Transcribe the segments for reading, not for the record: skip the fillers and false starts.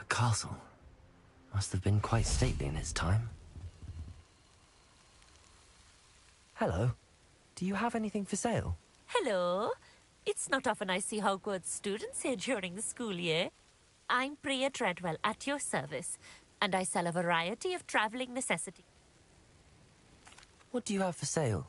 castle. Must have been quite stately in its time. Hello. Do you have anything for sale? Hello. It's not often I see Hogwarts students here during the school year. I'm Priya Treadwell, at your service, and I sell a variety of travelling necessities. What do you have for sale?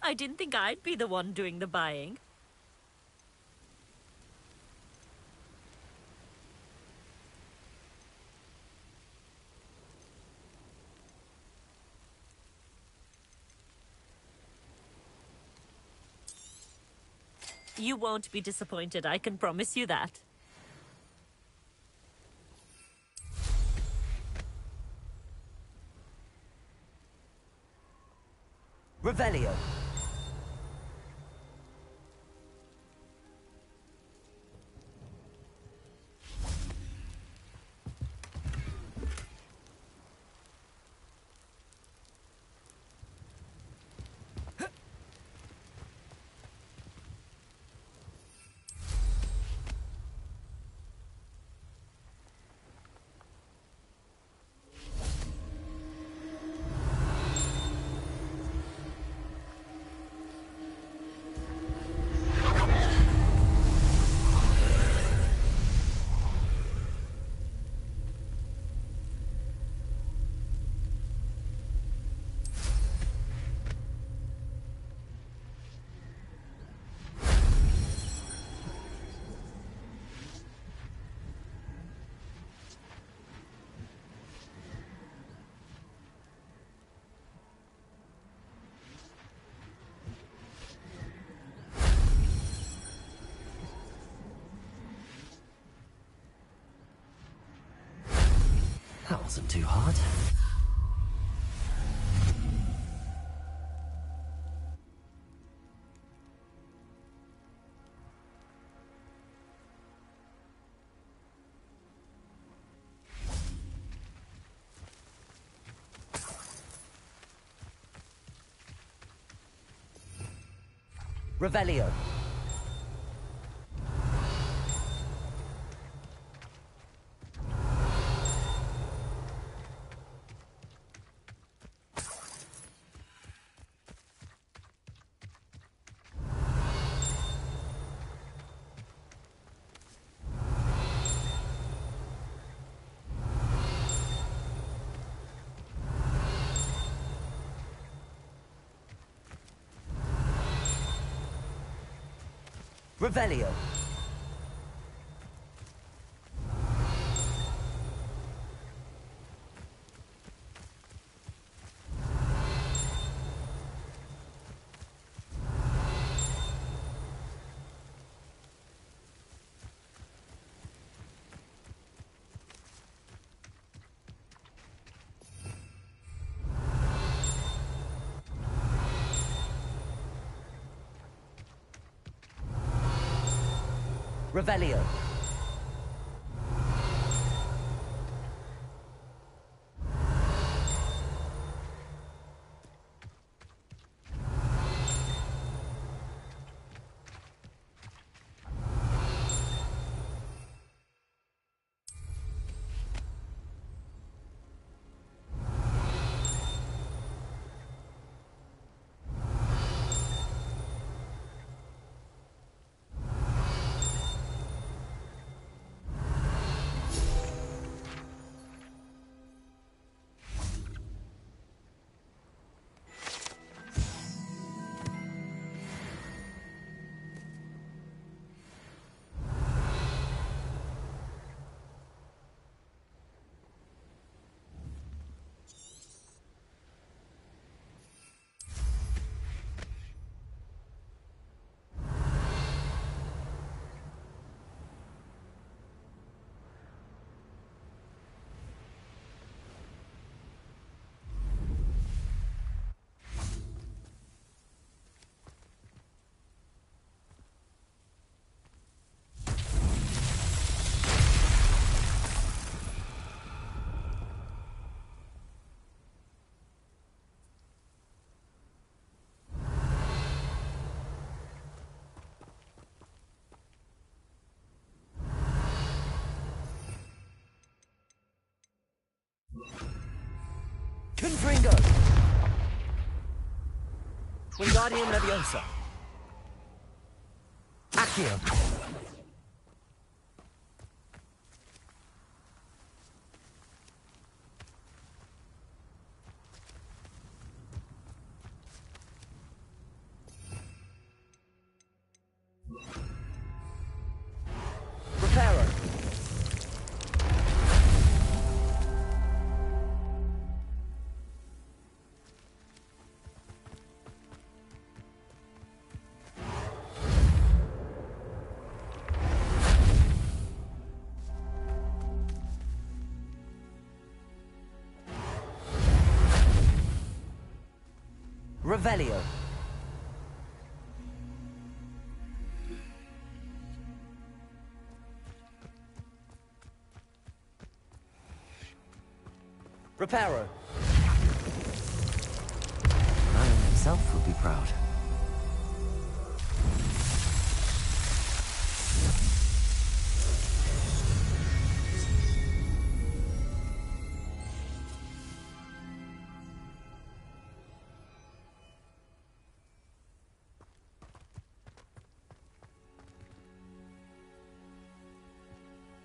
I didn't think I'd be the one doing the buying. You won't be disappointed, I can promise you that. Revelio. That wasn't too hard. Revelio. Revelio. Revelio. Confringo! Wingardium Leviosa! Accio! Reparo! Revelio. Reparo. Merlin himself would be proud.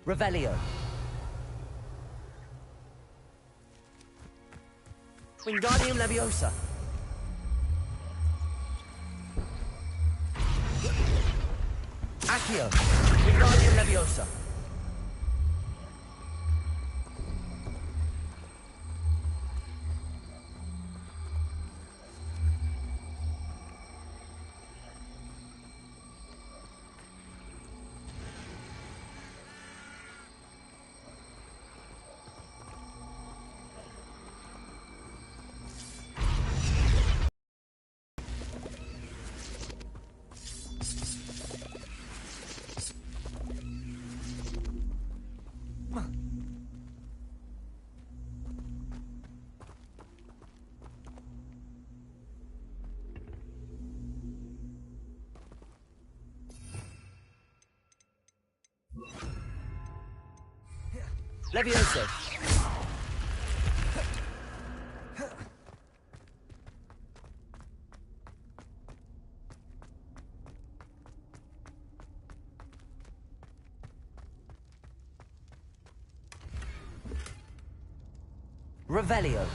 Revelio. Wingardium Leviosa. Accio. Wingardium Leviosa. Leviosa. Revelio.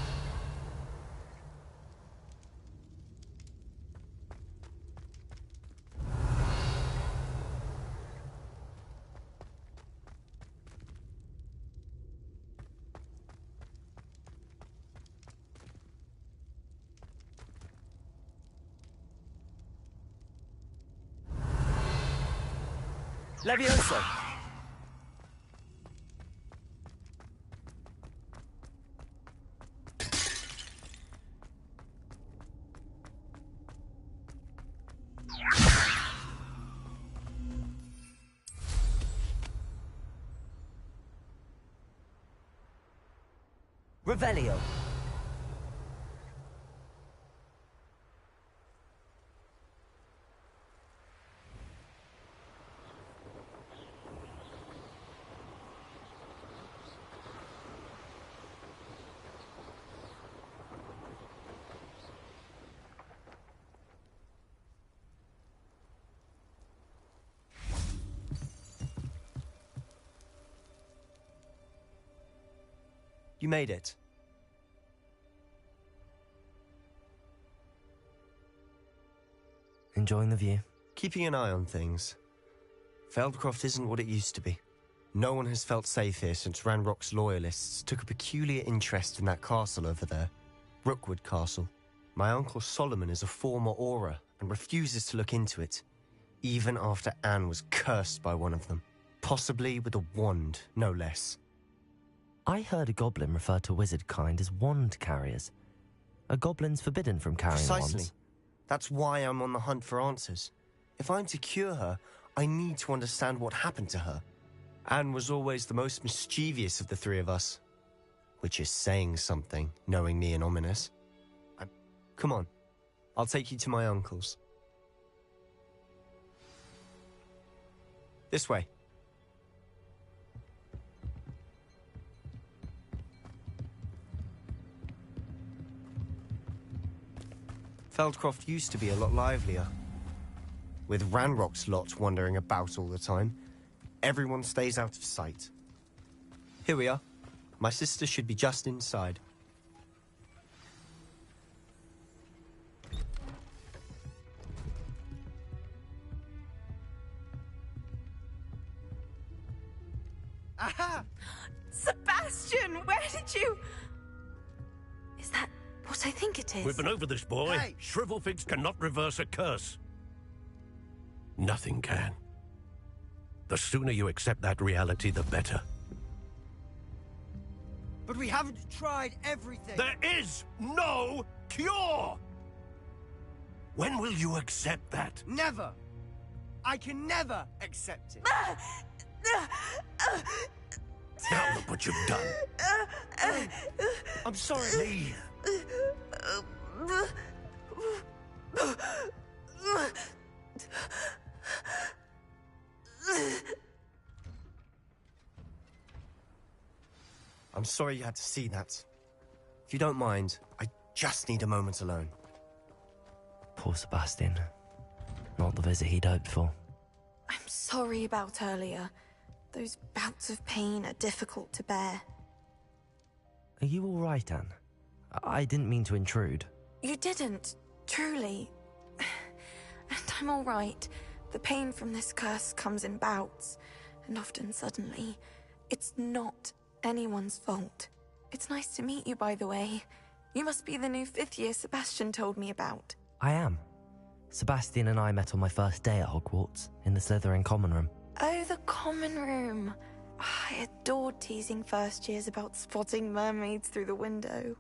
Leviosa. Revelio. You made it. Enjoying the view? Keeping an eye on things. Feldcroft isn't what it used to be. No one has felt safe here since Ranrock's loyalists took a peculiar interest in that castle over there. Rookwood Castle. My uncle Solomon is a former Auror and refuses to look into it, even after Anne was cursed by one of them. Possibly with a wand, no less. I heard a goblin refer to wizard kind as wand carriers. Are goblins forbidden from carrying Precisely. wands? That's why I'm on the hunt for answers. If I'm to cure her, I need to understand what happened to her. Anne was always the most mischievous of the three of us. Which is saying something, knowing me and Ominous. Come on, I'll take you to my uncle's. This way. Feldcroft used to be a lot livelier. With Ranrock's lot wandering about all the time, everyone stays out of sight. Here we are. My sister should be just inside. Aha! Sebastian, where did you... Is that what I think it is? We've been over this, boy. Hey! Shrivelfigs cannot reverse a curse. Nothing can. The sooner you accept that reality, the better. But we haven't tried everything. There is no cure! When will you accept that? Never. I can never accept it. Now look what you've done. I'm sorry. Leave. I'm sorry you had to see that. If you don't mind, I just need a moment alone. Poor Sebastian. Not the visit he'd hoped for. I'm sorry about earlier. Those bouts of pain are difficult to bear. Are you all right, Anne? I didn't mean to intrude. You didn't, truly. And I'm all right. The pain from this curse comes in bouts, and often suddenly. It's not anyone's fault. It's nice to meet you, by the way. You must be the new 5th year Sebastian told me about. I am. Sebastian and I met on my first day at Hogwarts, in the Slytherin common room. Oh, the common room. I adored teasing first years about spotting mermaids through the window.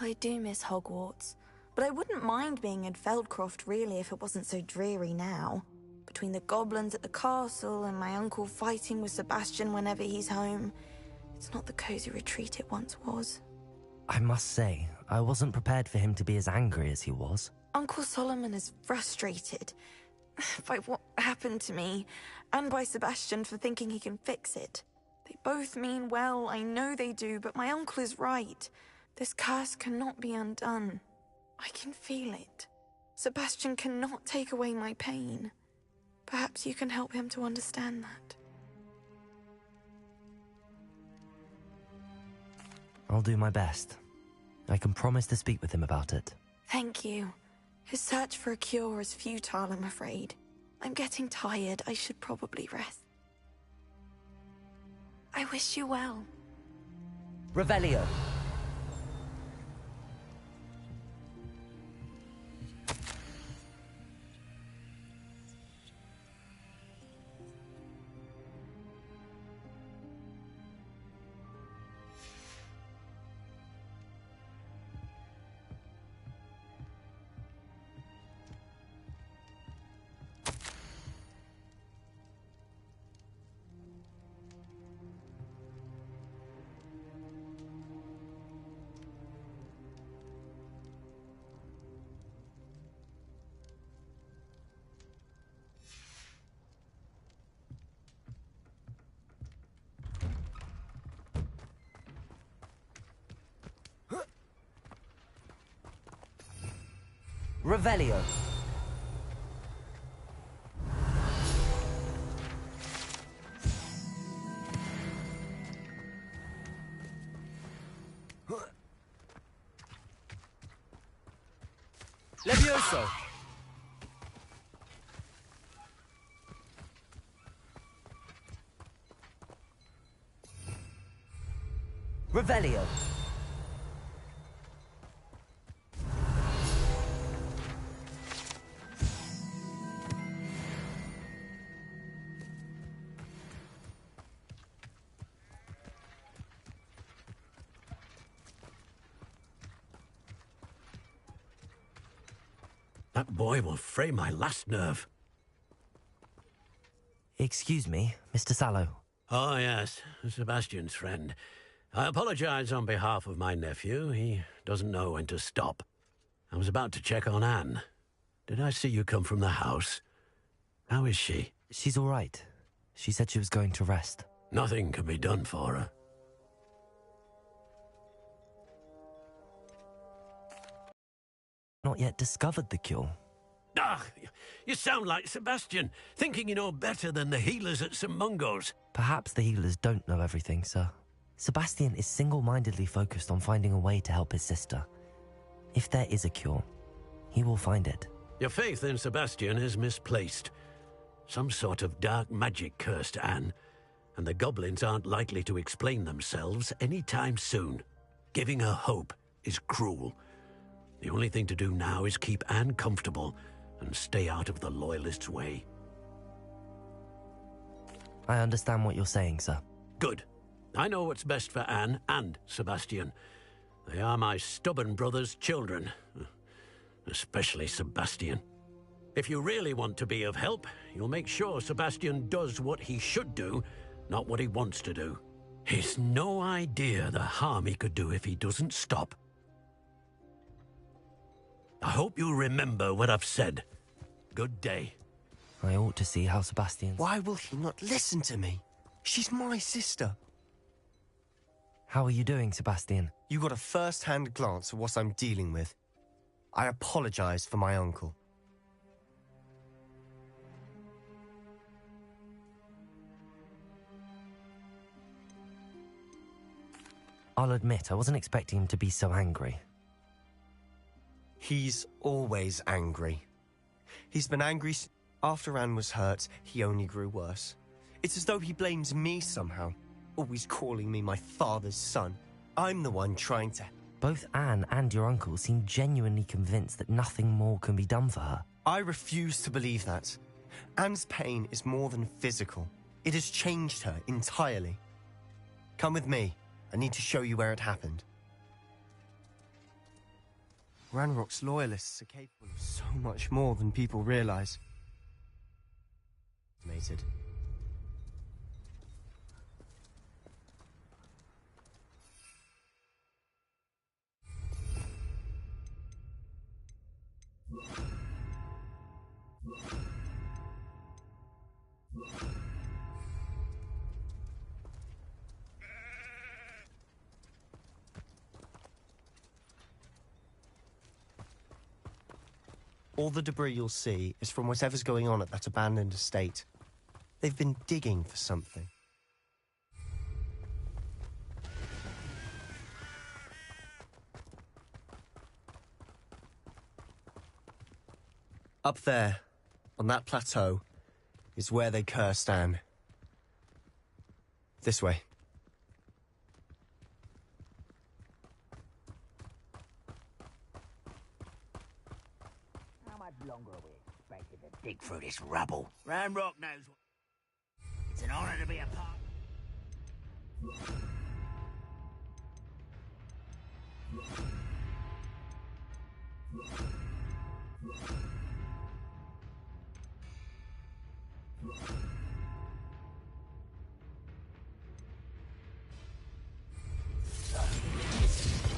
I do miss Hogwarts, but I wouldn't mind being in Feldcroft really if it wasn't so dreary now. Between the goblins at the castle and my uncle fighting with Sebastian whenever he's home, it's not the cozy retreat it once was. I must say, I wasn't prepared for him to be as angry as he was. Uncle Solomon is frustrated by what happened to me, and by Sebastian for thinking he can fix it. They both mean well, I know they do, but my uncle is right. This curse cannot be undone. I can feel it. Sebastian cannot take away my pain. Perhaps you can help him to understand that. I'll do my best. I can promise to speak with him about it. Thank you. His search for a cure is futile, I'm afraid. I'm getting tired. I should probably rest. I wish you well. Revelio. Revelio. Levioso. Revelio. That boy will fray my last nerve. Excuse me, Mr. Sallow. Oh, yes, Sebastian's friend. I apologize on behalf of my nephew. He doesn't know when to stop. I was about to check on Anne. Did I see you come from the house? How is she? She's all right. She said she was going to rest. Nothing can be done for her. Not yet discovered the cure. Ah, you sound like Sebastian, thinking you know better than the healers at St. Mungo's. Perhaps the healers don't know everything, sir. Sebastian is single-mindedly focused on finding a way to help his sister. If there is a cure, he will find it. Your faith in Sebastian is misplaced. Some sort of dark magic cursed Anne, and the goblins aren't likely to explain themselves anytime soon. Giving her hope is cruel. The only thing to do now is keep Anne comfortable and stay out of the Loyalists' way. I understand what you're saying, sir. Good. I know what's best for Anne and Sebastian. They are my stubborn brother's children. Especially Sebastian. If you really want to be of help, you'll make sure Sebastian does what he should do, not what he wants to do. He's no idea the harm he could do if he doesn't stop. I hope you'll remember what I've said. Good day. I ought to see how Sebastian... Why will he not listen to me? She's my sister. How are you doing, Sebastian? You got a first-hand glance at what I'm dealing with. I apologize for my uncle. I'll admit, I wasn't expecting him to be so angry. He's always angry. He's been angry after Anne was hurt. He only grew worse. It's as though he blames me somehow, always calling me my father's son. I'm the one trying to... Both Anne and your uncle seem genuinely convinced that nothing more can be done for her. I refuse to believe that. Anne's pain is more than physical. It has changed her entirely. Come with me. I need to show you where it happened. Ranrock's Loyalists are capable of so much more than people realize. Mated. All the debris you'll see is from whatever's going on at that abandoned estate. They've been digging for something. Up there, on that plateau, is where they cursed Anne. This way. How much longer are we expected to dig through this rubble? Ranrock knows what... It's an honor to be a part...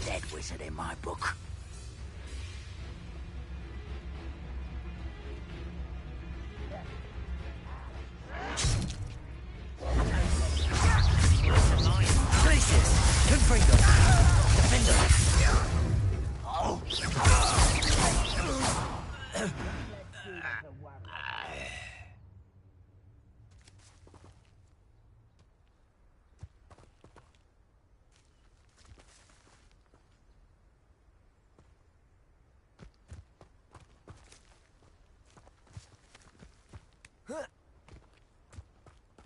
Dead wizard in my book.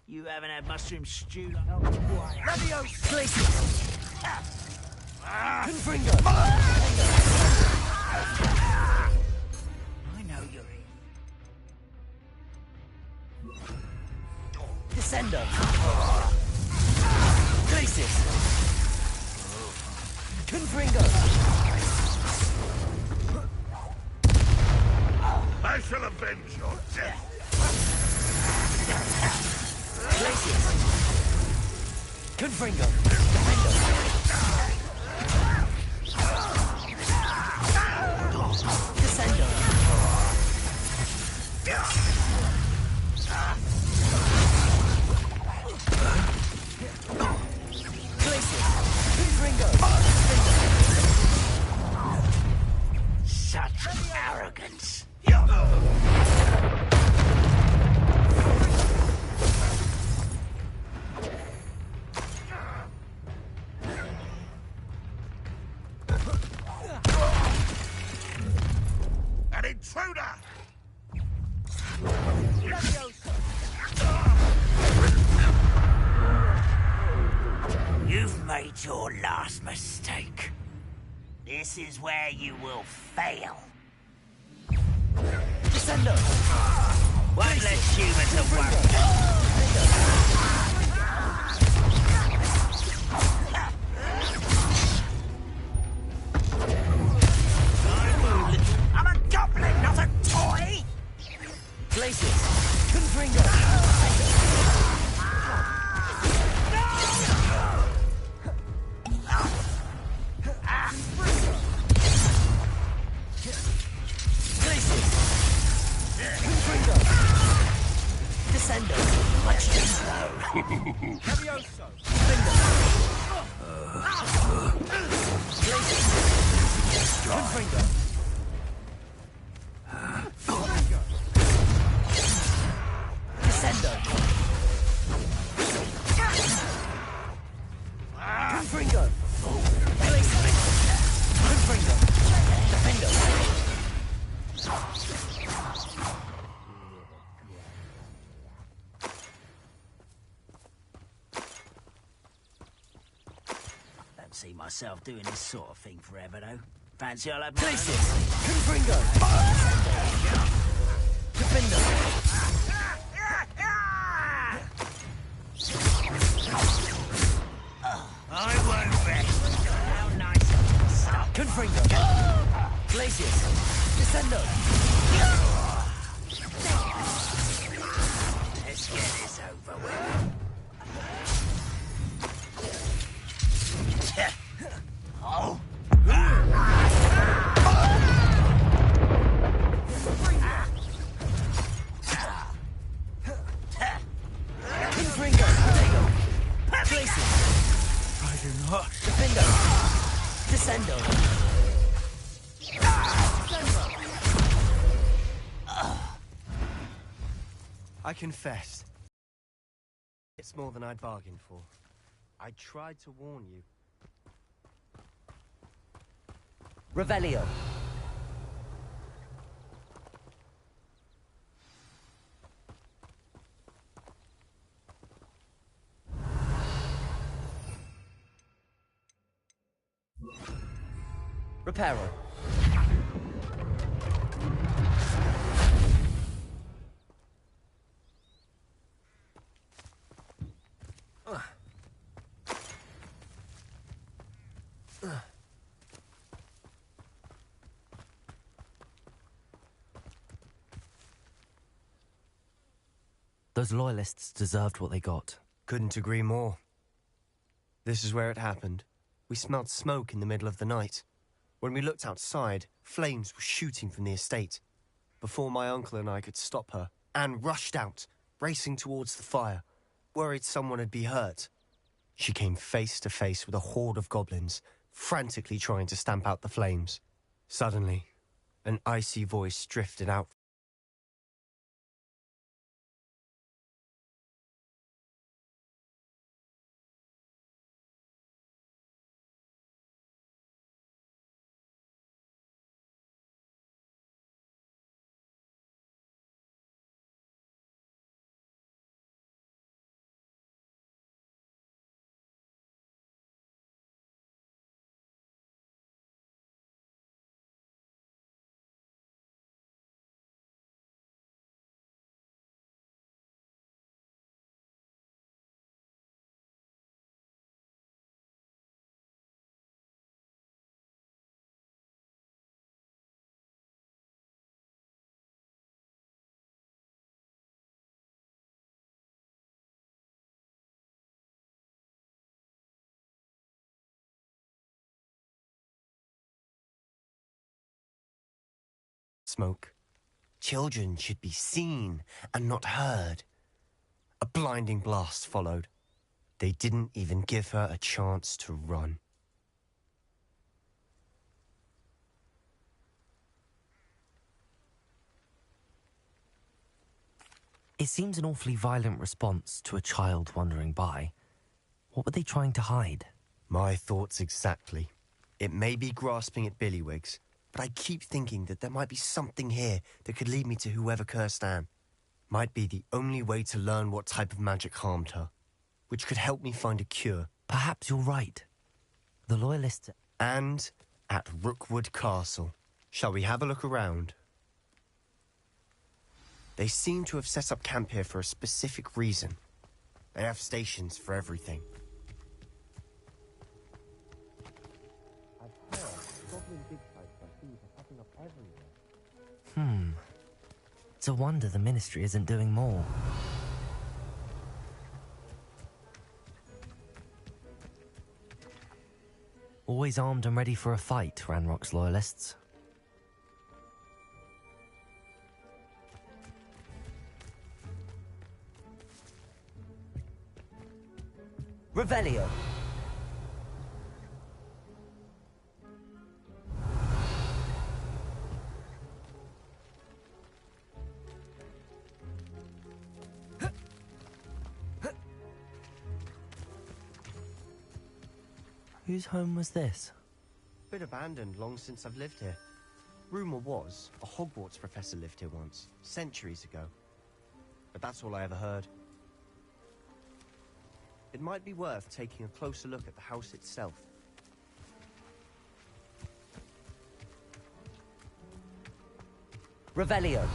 You haven't had mushroom stew like... Leviosa! Glacius! Confringo! I know you're in. Descendo! Glacius! Confringo! I shall avenge your death! Glacius! Confringo! Defendo! Descendo! Glacius! Confringo! Such An intruder! You've made your last mistake. This is where you will fail. Descendo! Won't let humans at work. I'm a goblin, not a toy! Places! Confringo! Descendo. Much too slow. Levioso! Confringo! Descendo! Confringo! Confringo! Defendo! Don't see myself doing this sort of thing forever, though. Fancy I'll have my Places! Confringo! Defendo! I won't rest. How nice of you to stop. Confringo! Places! Descendo! Let's get this over with. Oh! Confringo! Places! Riding hot. Defendo! Descendo! I confess. It's more than I'd bargained for. I tried to warn you. Revelio! Reparo. Those loyalists deserved what they got. Couldn't agree more. This is where it happened. We smelled smoke in the middle of the night. When we looked outside, flames were shooting from the estate. Before my uncle and I could stop her, Anne rushed out, racing towards the fire, worried someone had been hurt. She came face to face with a horde of goblins, frantically trying to stamp out the flames. Suddenly, an icy voice drifted out. Smoke. Children should be seen and not heard. A blinding blast followed. They didn't even give her a chance to run. It seems an awfully violent response to a child wandering by. What were they trying to hide? My thoughts exactly. It may be grasping at Billywigs, but I keep thinking that there might be something here that could lead me to whoever cursed Anne. Might be the only way to learn what type of magic harmed her, which could help me find a cure. Perhaps you're right. The Loyalists... And at Rookwood Castle. Shall we have a look around? They seem to have set up camp here for a specific reason. They have stations for everything. I've heard goblin dig sites by thieves are popping up everywhere. It's a wonder the Ministry isn't doing more. Always armed and ready for a fight, Ranrock's Loyalists. Revelio! Whose home was this? Been abandoned long since I've lived here. Rumour was, a Hogwarts professor lived here once, centuries ago. But that's all I ever heard. It might be worth taking a closer look at the house itself. Revelio!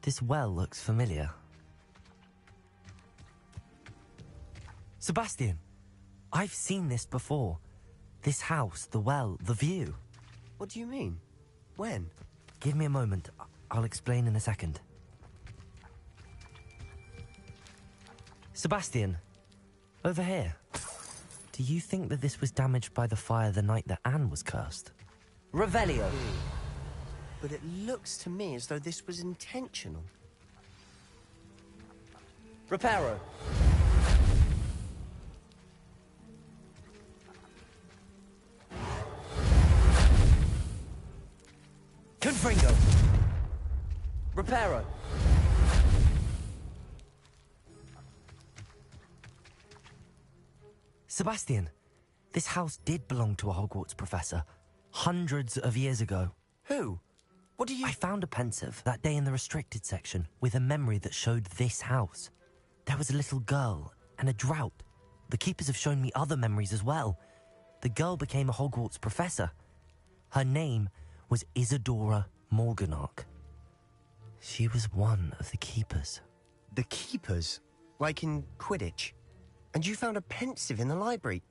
This well looks familiar. Sebastian, I've seen this before. This house, the well, the view. What do you mean? When? Give me a moment. I'll explain in a second. Sebastian, over here. Do you think that this was damaged by the fire the night that Anne was cursed? Revelio! But it looks to me as though this was intentional. Reparo! Confringo! Reparo! Sebastian, this house did belong to a Hogwarts professor, hundreds of years ago. Who? What do you... I found a pensive that day in the restricted section with a memory that showed this house. There was a little girl and a drought. The keepers have shown me other memories as well. The girl became a Hogwarts professor. Her name was Isadora Morganach. She was one of the keepers. The keepers? Like in Quidditch? And you found a pensive in the library?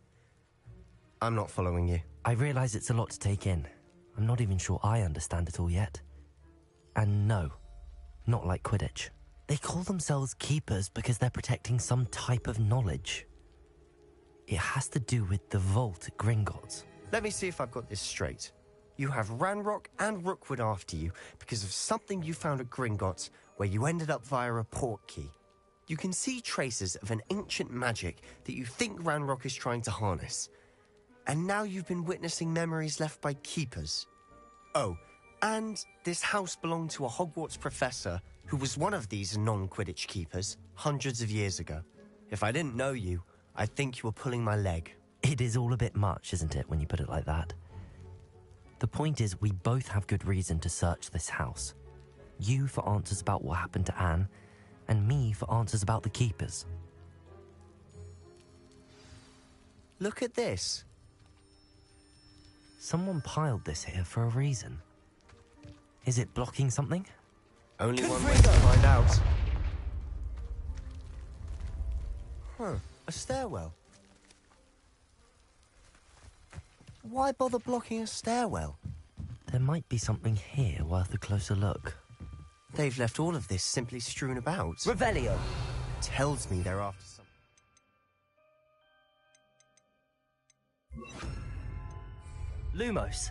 I'm not following you. I realise it's a lot to take in. I'm not even sure I understand it all yet. And no, not like Quidditch. They call themselves keepers because they're protecting some type of knowledge. It has to do with the vault at Gringotts. Let me see if I've got this straight. You have Ranrock and Rookwood after you because of something you found at Gringotts where you ended up via a port key. You can see traces of an ancient magic that you think Ranrock is trying to harness. And now you've been witnessing memories left by keepers. Oh, and this house belonged to a Hogwarts professor who was one of these non-Quidditch keepers hundreds of years ago. If I didn't know you, I'd think you were pulling my leg. It is all a bit much, isn't it, when you put it like that? The point is, we both have good reason to search this house. You for answers about what happened to Anne, and me for answers about the keepers. Look at this. Someone piled this here for a reason. Is it blocking something? Only one way to find out. Huh, a stairwell. Why bother blocking a stairwell? There might be something here worth a closer look. They've left all of this simply strewn about. Revelio! Tells me they're after something. Lumos.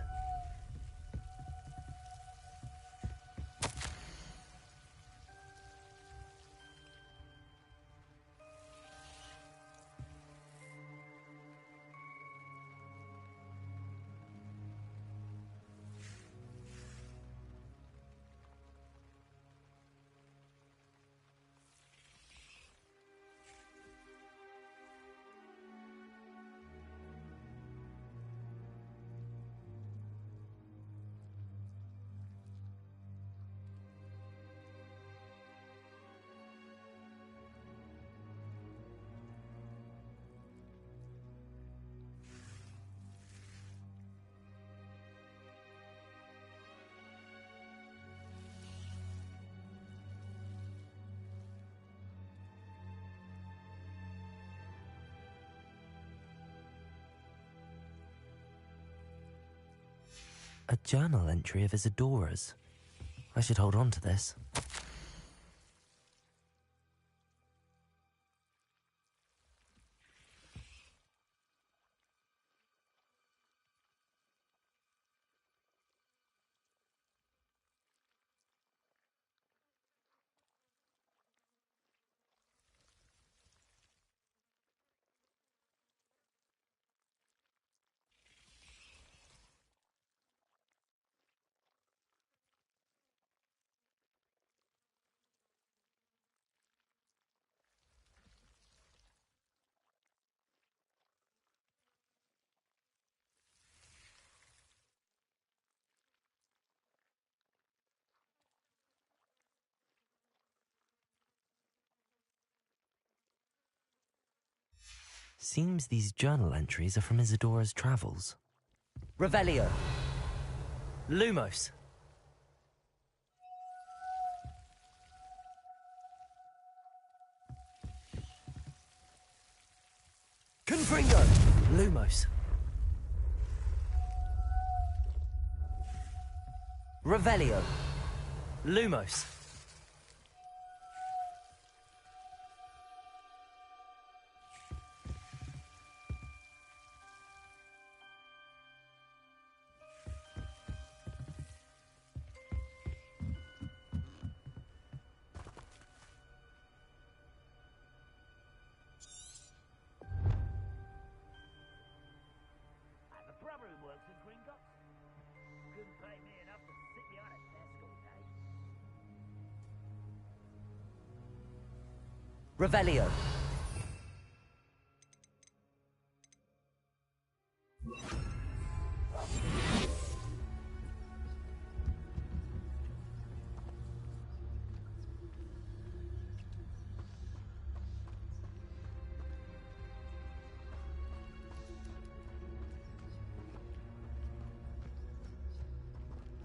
A journal entry of Isadora's. I should hold on to this. Seems these journal entries are from Isadora's travels. Revelio. Lumos. Confringo. Lumos. Revelio. Lumos. Revelio.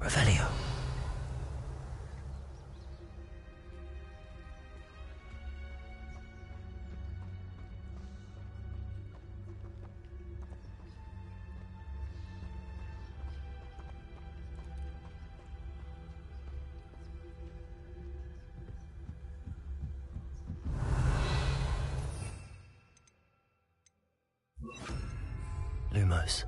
Revelio. Lumos.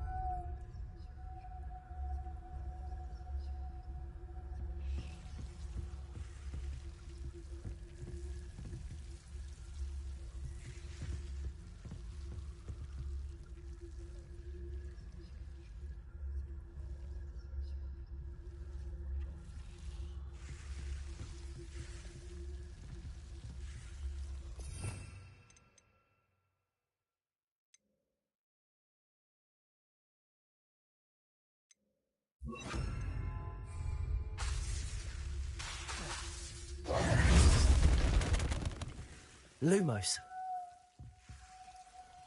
Lumos.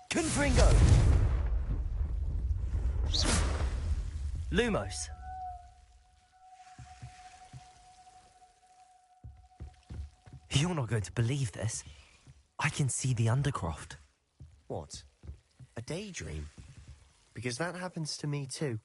Confringo. Lumos. You're not going to believe this. I can see the Undercroft. What? A daydream? Because that happens to me too.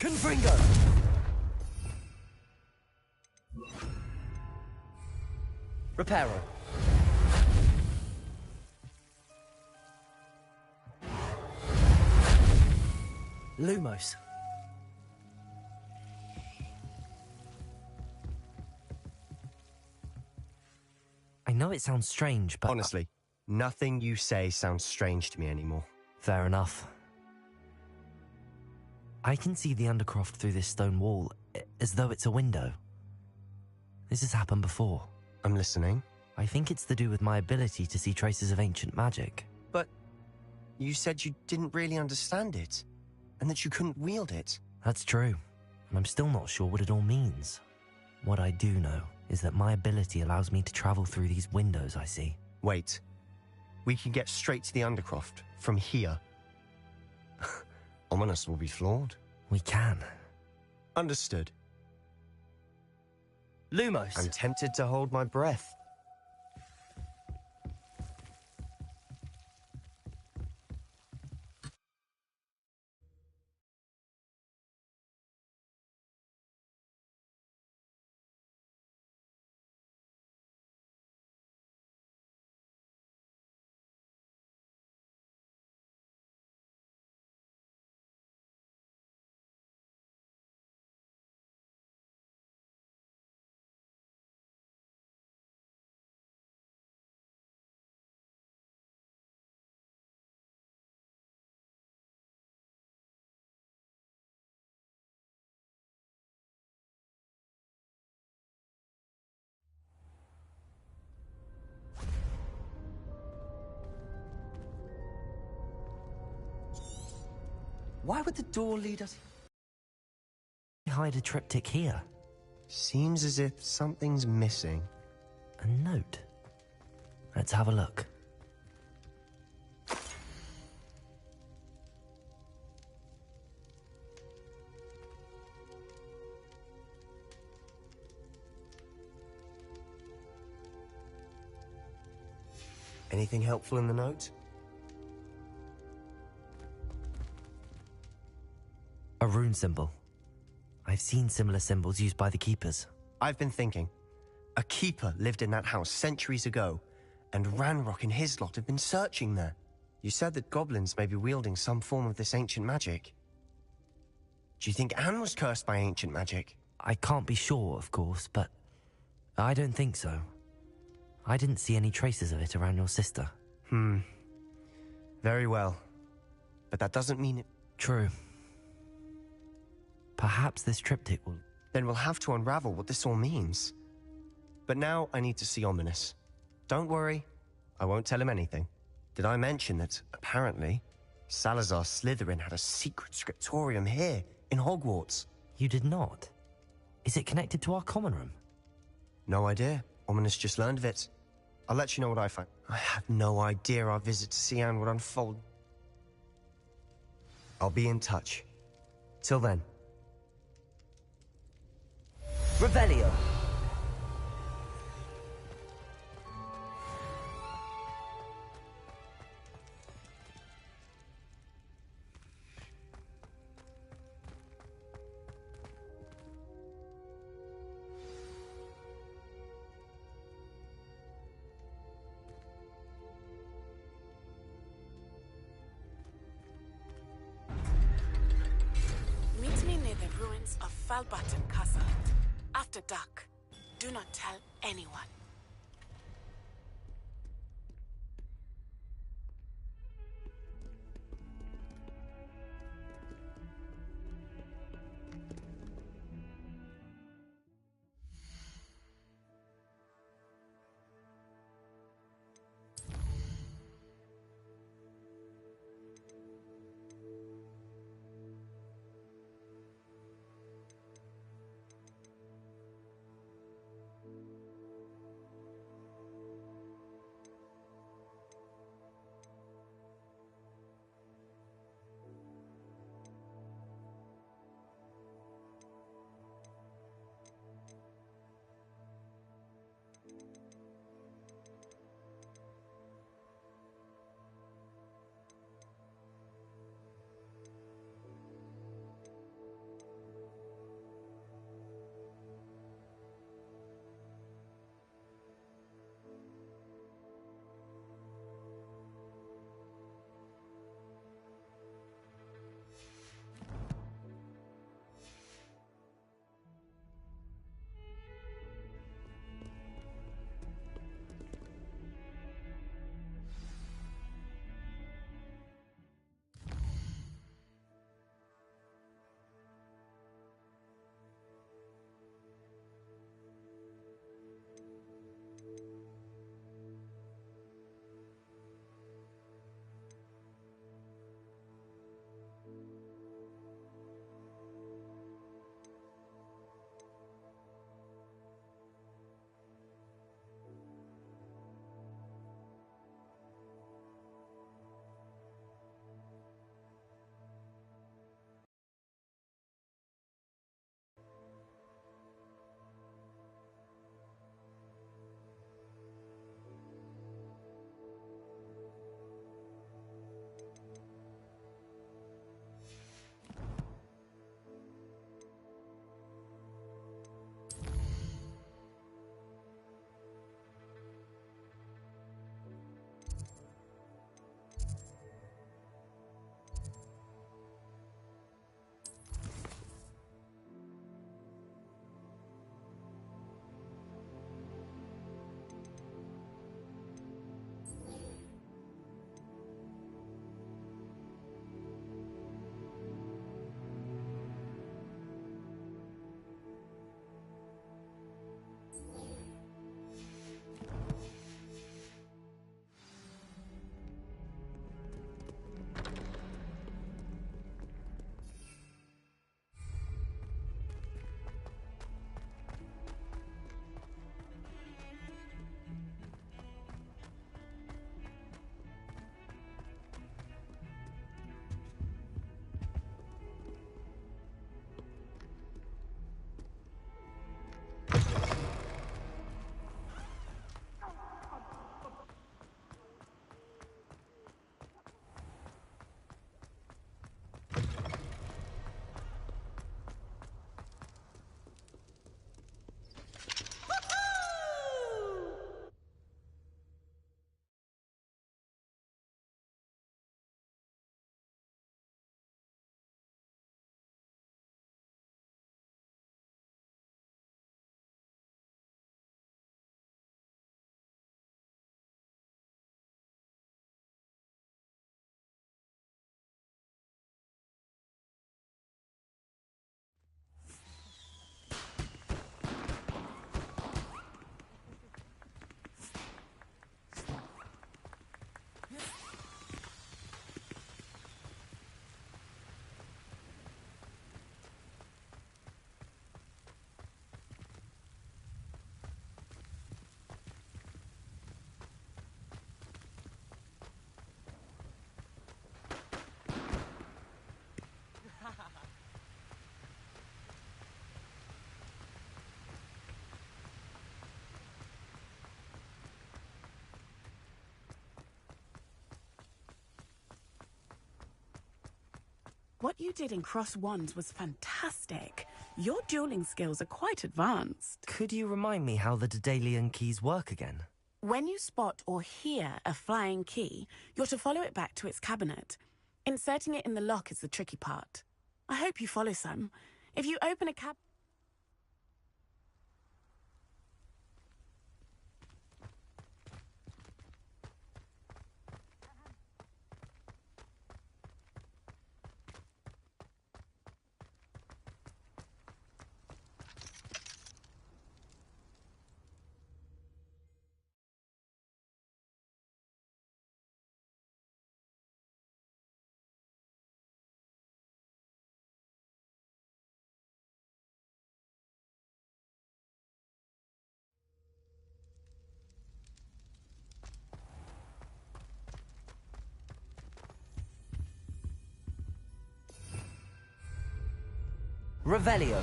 Confringo! Reparo. Lumos. I know it sounds strange, but... Honestly, nothing you say sounds strange to me anymore. Fair enough. I can see the Undercroft through this stone wall, as though it's a window. This has happened before. I'm listening. I think it's to do with my ability to see traces of ancient magic. But you said you didn't really understand it, and that you couldn't wield it. That's true, and I'm still not sure what it all means. What I do know is that my ability allows me to travel through these windows I see. Wait. We can get straight to the Undercroft from here. Ominous will be flawed. We can. Understood. Lumos! I'm tempted to hold my breath. Why would the door lead us? Hide a triptych here. Seems as if something's missing. A note. Let's have a look. Anything helpful in the note? A rune symbol. I've seen similar symbols used by the keepers. I've been thinking. A keeper lived in that house centuries ago, and Ranrock and his lot have been searching there. You said that goblins may be wielding some form of this ancient magic. Do you think Anne was cursed by ancient magic? I can't be sure, of course, but I don't think so. I didn't see any traces of it around your sister. Very well. But that doesn't mean it... True. Perhaps this triptych will... Then we'll have to unravel what this all means. But now I need to see Ominous. Don't worry, I won't tell him anything. Did I mention that, apparently, Salazar Slytherin had a secret scriptorium here, in Hogwarts? You did not? Is it connected to our common room? No idea. Ominous just learned of it. I'll let you know what I find. I had no idea our visit to Sian would unfold. I'll be in touch. Till then. Revelio. Meet me near the ruins of Falbaton Castle. After dark. Do not tell anyone. What you did in Cross Wands was fantastic. Your dueling skills are quite advanced. Could you remind me how the Daedalian keys work again? When you spot or hear a flying key, you're to follow it back to its cabinet. Inserting it in the lock is the tricky part. I hope you follow some. If you open a cab... Revelio.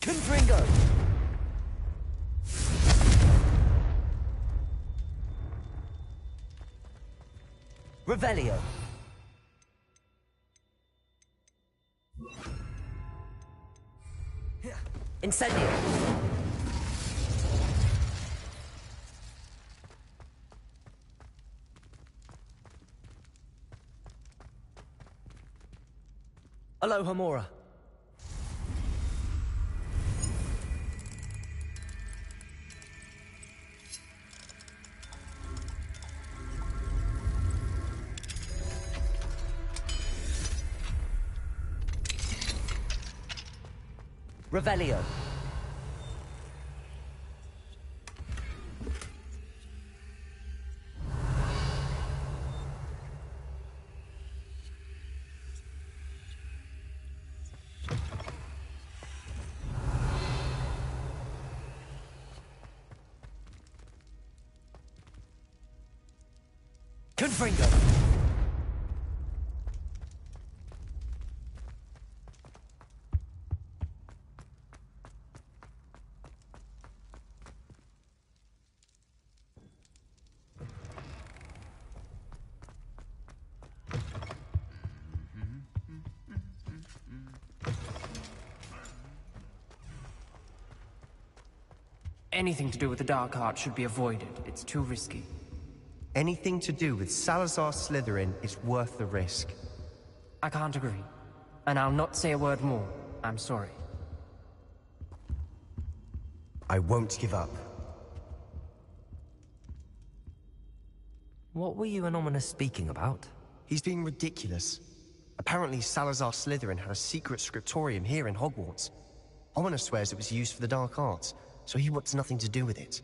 Confringo. Revelio. Incendio. Aloha Mora. Revelio. Confringo. Anything to do with the dark art should be avoided. It's too risky. Anything to do with Salazar Slytherin is worth the risk. I can't agree. And I'll not say a word more. I'm sorry. I won't give up. What were you and Ominous speaking about? He's being ridiculous. Apparently Salazar Slytherin had a secret scriptorium here in Hogwarts. Ominous swears it was used for the dark arts, so he wants nothing to do with it.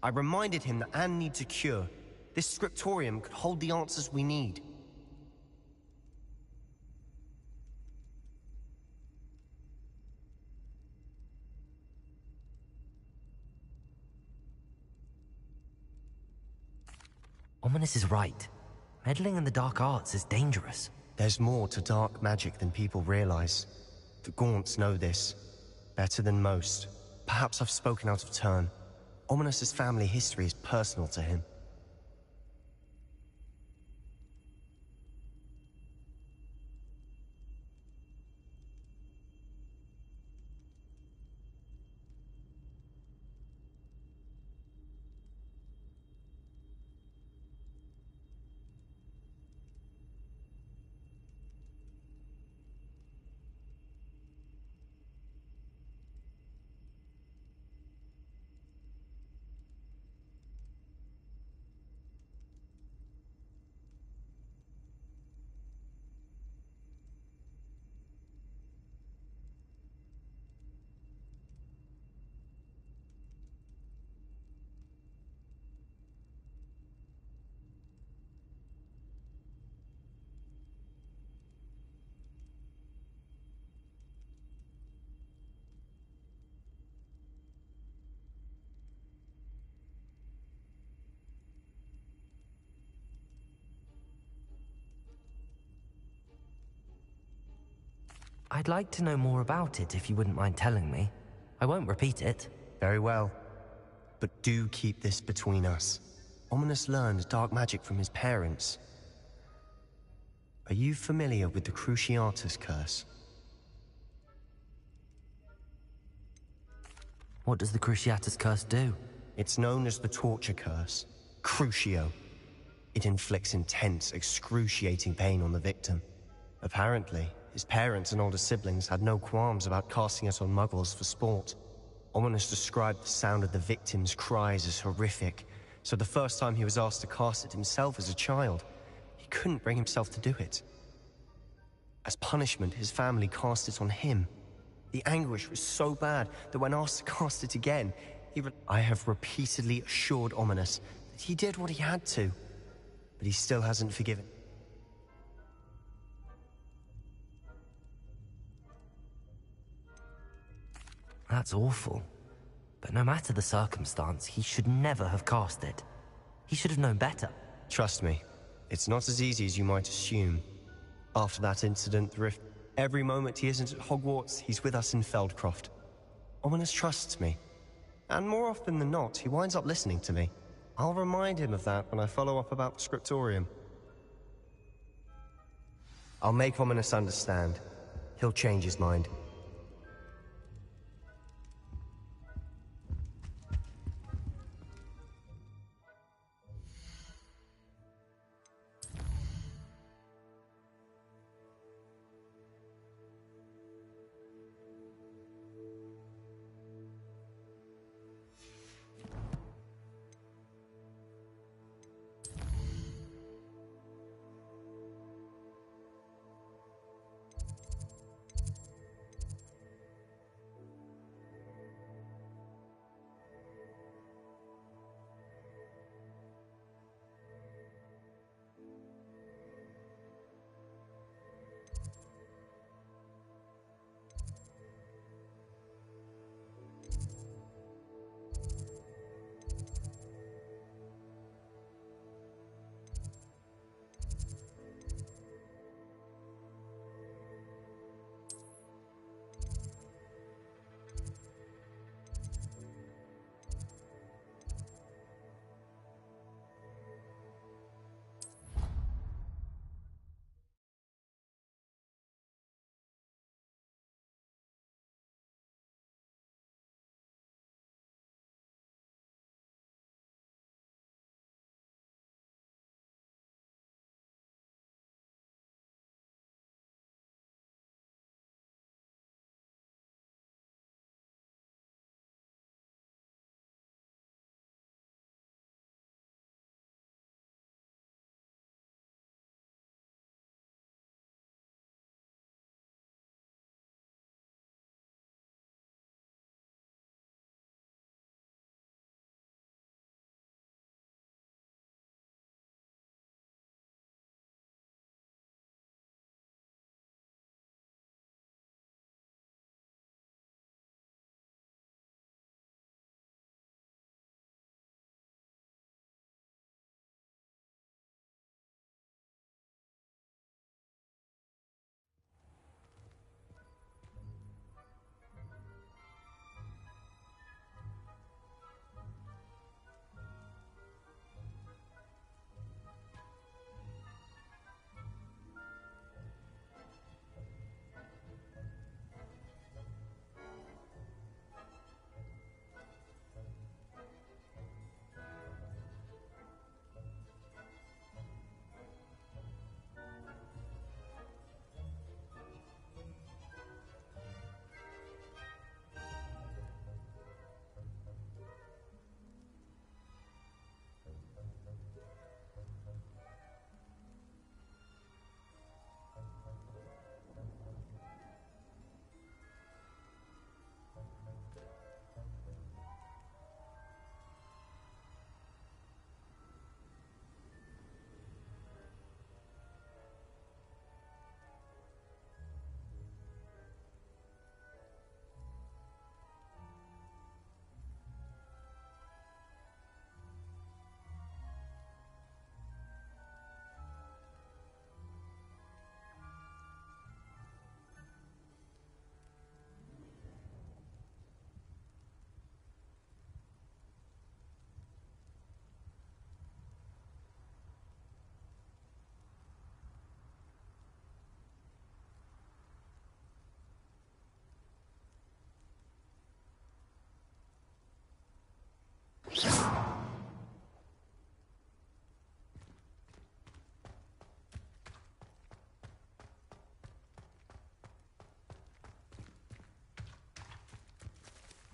I reminded him that Anne needs a cure. This scriptorium could hold the answers we need. Ominous is right. Meddling in the dark arts is dangerous. There's more to dark magic than people realize. The Gaunts know this. Better than most. Perhaps I've spoken out of turn. Ominous's family history is personal to him. I'd like to know more about it if you wouldn't mind telling me. I won't repeat it. Very well. But do keep this between us. Ominous learned dark magic from his parents. Are you familiar with the Cruciatus curse? What does the Cruciatus curse do? It's known as the torture curse. Crucio. It inflicts intense, excruciating pain on the victim. Apparently, his parents and older siblings had no qualms about casting it on muggles for sport. Ominous described the sound of the victim's cries as horrific, so the first time he was asked to cast it himself as a child, he couldn't bring himself to do it. As punishment, his family cast it on him. The anguish was so bad that when asked to cast it again, I have repeatedly assured Ominous that he did what he had to, but he still hasn't forgiven. That's awful. But no matter the circumstance, he should never have cast it. He should have known better. Trust me, it's not as easy as you might assume. After that incident, the Rift... Every moment he isn't at Hogwarts, he's with us in Feldcroft. Ominous trusts me. And more often than not, he winds up listening to me. I'll remind him of that when I follow up about the scriptorium. I'll make Ominous understand. He'll change his mind.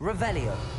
Revelio.